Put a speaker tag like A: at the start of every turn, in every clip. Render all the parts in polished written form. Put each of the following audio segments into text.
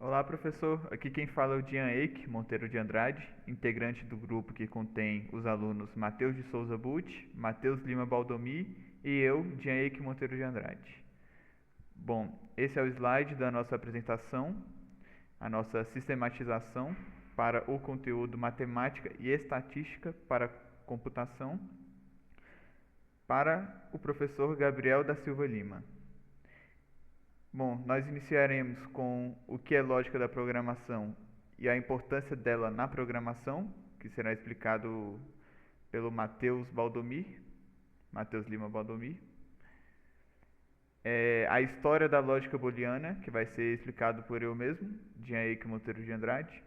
A: Olá, professor. Aqui quem fala é o Dian Eike Monteiro de Andrade, integrante do grupo que contém os alunos Matheus de Souza Butti, Matheus Lima Baldomi e eu, Dian Eike Monteiro de Andrade. Bom, esse é o slide da nossa apresentação, a nossa sistematização para o conteúdo matemática e estatística para computação, para o professor Gabriel da Silva Lima. Bom, nós iniciaremos com o que é lógica da programação e a importância dela na programação, que será explicado pelo Matheus Baldomir, Matheus Lima Baldomir. A história da lógica booleana, que vai ser explicado por eu mesmo, Jean Eike Monteiro de Andrade.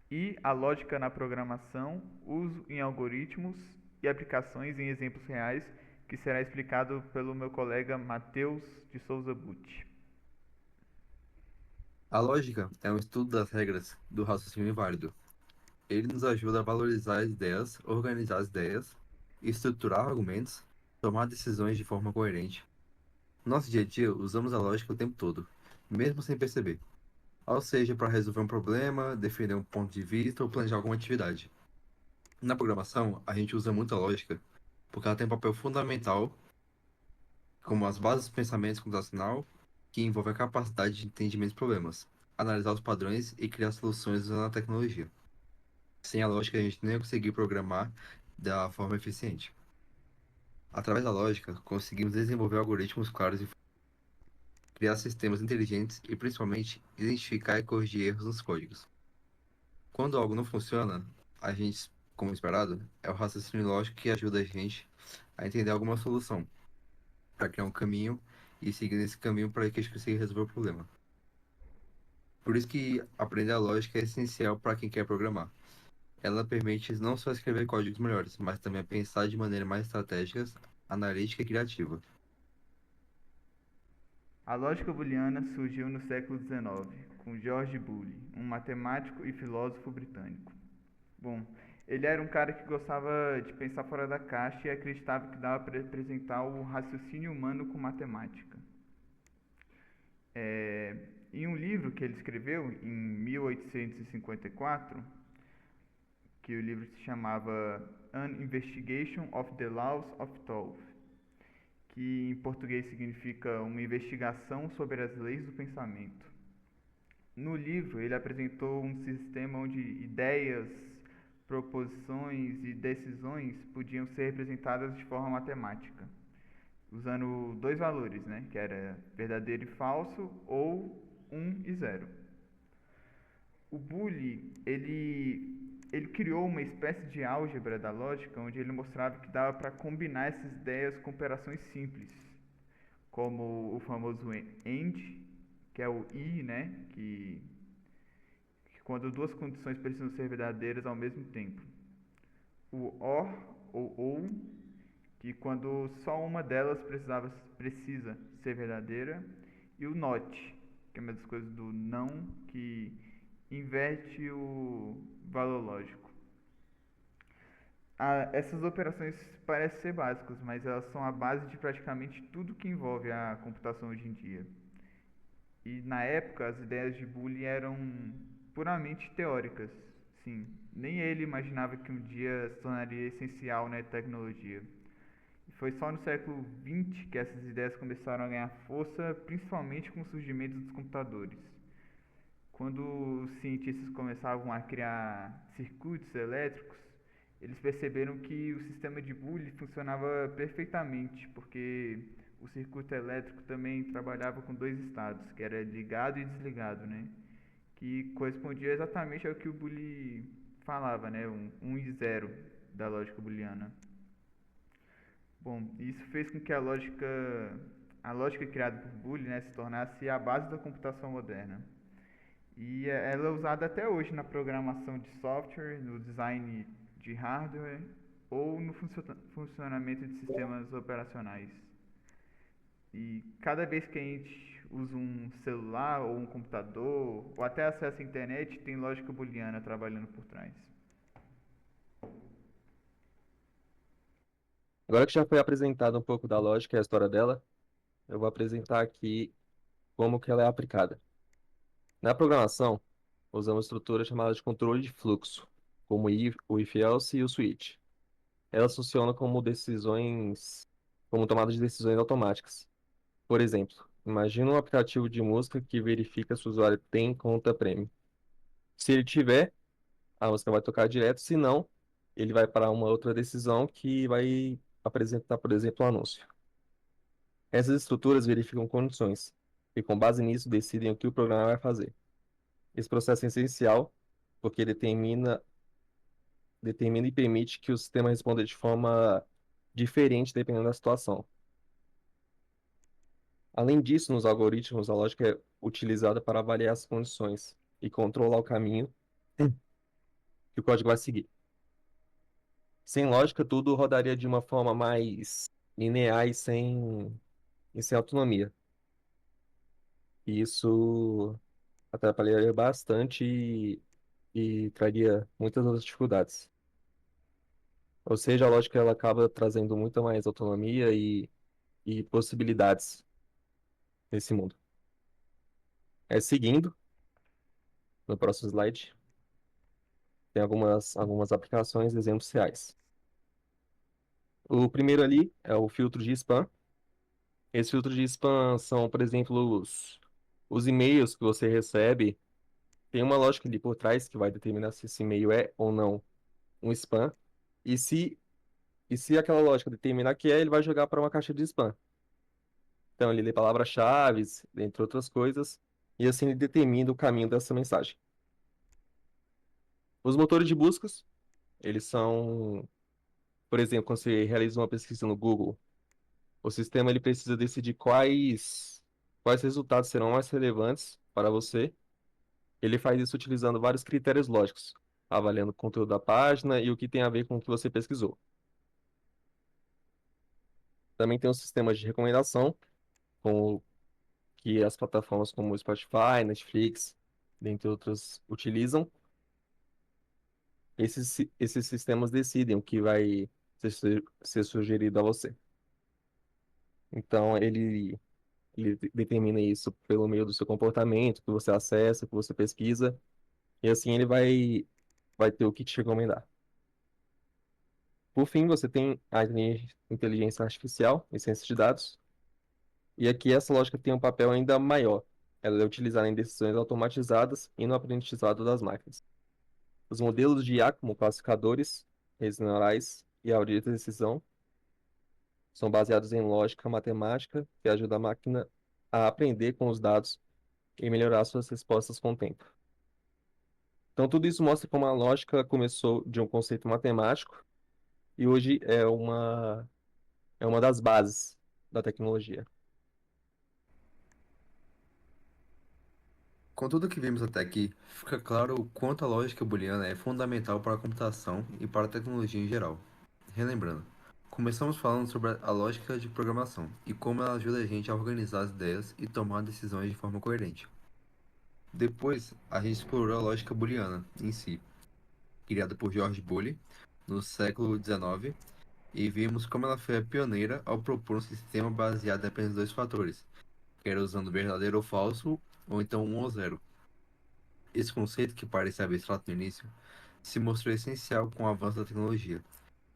A: E a lógica na programação, uso em algoritmos e aplicações em exemplos reais, que será explicado pelo meu colega Matheus de Souza Butti.
B: A lógica é um estudo das regras do raciocínio válido. Ele nos ajuda a valorizar as ideias, organizar as ideias, estruturar argumentos, tomar decisões de forma coerente. No nosso dia a dia, usamos a lógica o tempo todo, mesmo sem perceber. Ou seja, para resolver um problema, defender um ponto de vista ou planejar alguma atividade. Na programação, a gente usa muito a lógica porque ela tem um papel fundamental como as bases do pensamento computacional, que envolve a capacidade de entendimento de problemas, analisar os padrões e criar soluções usando a tecnologia. Sem a lógica, a gente nem ia conseguir programar da forma eficiente. Através da lógica, conseguimos desenvolver algoritmos claros e criar sistemas inteligentes e, principalmente, identificar e corrigir erros nos códigos. Quando algo não funciona, a gente, como esperado, é o raciocínio lógico que ajuda a gente a entender alguma solução, para criar um caminho e seguir nesse caminho para que a gente consiga resolver o problema. Por isso que aprender a lógica é essencial para quem quer programar. Ela permite não só escrever códigos melhores, mas também pensar de maneira mais estratégica, analítica e criativa.
A: A lógica booleana surgiu no século XIX, com George Boole, um matemático e filósofo britânico. Bom, ele era um cara que gostava de pensar fora da caixa e acreditava que dava para representar o raciocínio humano com matemática. Em um livro que ele escreveu em 1854, que o livro se chamava An Investigation of the Laws of Thought, que em português significa uma investigação sobre as leis do pensamento. No livro, ele apresentou um sistema onde ideias, proposições e decisões podiam ser representadas de forma matemática, usando dois valores, né, que era verdadeiro e falso ou um e zero. O Boole, ele criou uma espécie de álgebra da lógica onde ele mostrava que dava para combinar essas ideias com operações simples, como o famoso AND, que é o I, né, que quando duas condições precisam ser verdadeiras ao mesmo tempo. O OR, ou, que quando só uma delas precisa ser verdadeira. E o NOT, que é uma das coisas do não, que inverte o valor lógico. Essas operações parecem ser básicas, mas elas são a base de praticamente tudo que envolve a computação hoje em dia. E na época as ideias de Boole eram puramente teóricas. Sim, nem ele imaginava que um dia se tornaria essencial na tecnologia. E foi só no século XX que essas ideias começaram a ganhar força, principalmente com o surgimento dos computadores. Quando os cientistas começavam a criar circuitos elétricos, eles perceberam que o sistema de Boole funcionava perfeitamente, porque o circuito elétrico também trabalhava com dois estados, que era ligado e desligado, né? Que correspondia exatamente ao que o Boole falava, né? Um e zero da lógica booleana. Bom, isso fez com que a lógica criada por Boole, né, se tornasse a base da computação moderna. E ela é usada até hoje na programação de software, no design de hardware ou no funcionamento de sistemas operacionais. E cada vez que a gente usa um celular ou um computador ou até acessa a internet, tem lógica booleana trabalhando por trás.
C: Agora que já foi apresentado um pouco da lógica e a história dela, eu vou apresentar aqui como que ela é aplicada. Na programação, usamos estruturas chamadas de controle de fluxo, como o if-else e o switch. Elas funcionam como tomada de decisões automáticas. Por exemplo, imagina um aplicativo de música que verifica se o usuário tem conta premium. Se ele tiver, a música vai tocar direto, se não, ele vai para uma outra decisão que vai apresentar, por exemplo, um anúncio. Essas estruturas verificam condições e, com base nisso, decidem o que o programa vai fazer. Esse processo é essencial porque determina e permite que o sistema responda de forma diferente dependendo da situação. Além disso, nos algoritmos, a lógica é utilizada para avaliar as condições e controlar o caminho que o código vai seguir. Sem lógica, tudo rodaria de uma forma mais linear e sem autonomia. E isso atrapalharia bastante e traria muitas outras dificuldades. Ou seja, a lógica ela acaba trazendo muito mais autonomia e possibilidades nesse mundo. Seguindo, no próximo slide, tem algumas aplicações, exemplos reais. O primeiro ali é o filtro de spam. Esse filtro de spam são, por exemplo, os e-mails que você recebe. Tem uma lógica ali por trás que vai determinar se esse e-mail é ou não um spam. E se, e se aquela lógica determinar que é, ele vai jogar para uma caixa de spam. Então, ele lê palavras-chave, entre outras coisas, e assim ele determina o caminho dessa mensagem. Os motores de buscas, eles são, por exemplo, quando você realiza uma pesquisa no Google, o sistema ele precisa decidir quais resultados serão mais relevantes para você. Ele faz isso utilizando vários critérios lógicos, avaliando o conteúdo da página e o que tem a ver com o que você pesquisou. Também tem os sistemas de recomendação, com que as plataformas como o Spotify, Netflix, dentre outras, utilizam. Esses sistemas decidem o que vai ser sugerido a você. Então, ele determina isso pelo meio do seu comportamento, que você acessa, que você pesquisa, e assim ele vai ter o que te recomendar. Por fim, você tem a inteligência artificial e ciência de dados, e aqui essa lógica tem um papel ainda maior. Ela é utilizada em decisões automatizadas e no aprendizado das máquinas. Os modelos de IA, como classificadores, redes neurais e algoritmos de decisão, são baseados em lógica matemática que ajuda a máquina a aprender com os dados e melhorar suas respostas com o tempo. Então, tudo isso mostra como a lógica começou de um conceito matemático e hoje é uma das bases da tecnologia.
B: Com tudo que vimos até aqui, fica claro o quanto a lógica booleana é fundamental para a computação e para a tecnologia em geral. Relembrando, começamos falando sobre a lógica de programação e como ela ajuda a gente a organizar as ideias e tomar decisões de forma coerente. Depois, a gente explorou a lógica booleana em si, criada por George Boole no século XIX, e vimos como ela foi a pioneira ao propor um sistema baseado em apenas dois fatores, que era usando verdadeiro ou falso, ou então 1 ou 0. Esse conceito, que parecia abstrato no início, se mostrou essencial com o avanço da tecnologia,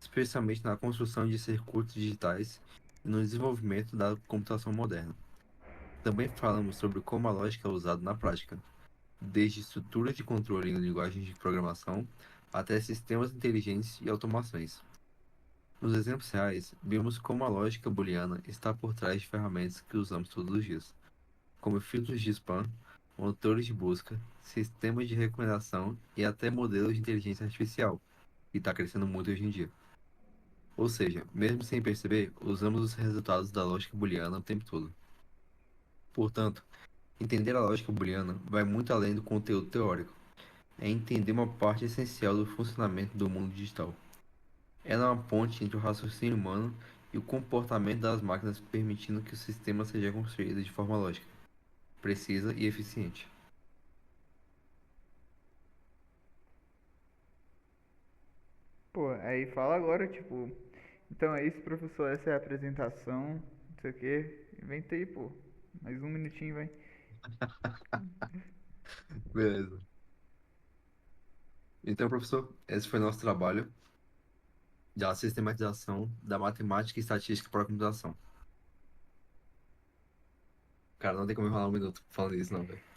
B: especialmente na construção de circuitos digitais e no desenvolvimento da computação moderna. Também falamos sobre como a lógica é usada na prática, desde estruturas de controle em linguagens de programação até sistemas inteligentes e automações. Nos exemplos reais, vimos como a lógica booleana está por trás de ferramentas que usamos todos os dias, como filtros de spam, motores de busca, sistemas de recomendação e até modelos de inteligência artificial, que está crescendo muito hoje em dia. Ou seja, mesmo sem perceber, usamos os resultados da lógica booleana o tempo todo. Portanto, entender a lógica booleana vai muito além do conteúdo teórico. É entender uma parte essencial do funcionamento do mundo digital. Ela é uma ponte entre o raciocínio humano e o comportamento das máquinas, permitindo que o sistema seja construído de forma lógica, precisa e eficiente.
A: Pô, aí fala agora, tipo, então é isso, professor, essa é a apresentação, não sei o quê. Inventa aí, pô. Mais um minutinho, vai.
B: Beleza. Então, professor, esse foi nosso trabalho da sistematização da matemática e estatística para a computação. Cara, não tem como enrolar um minuto falando isso, não, velho.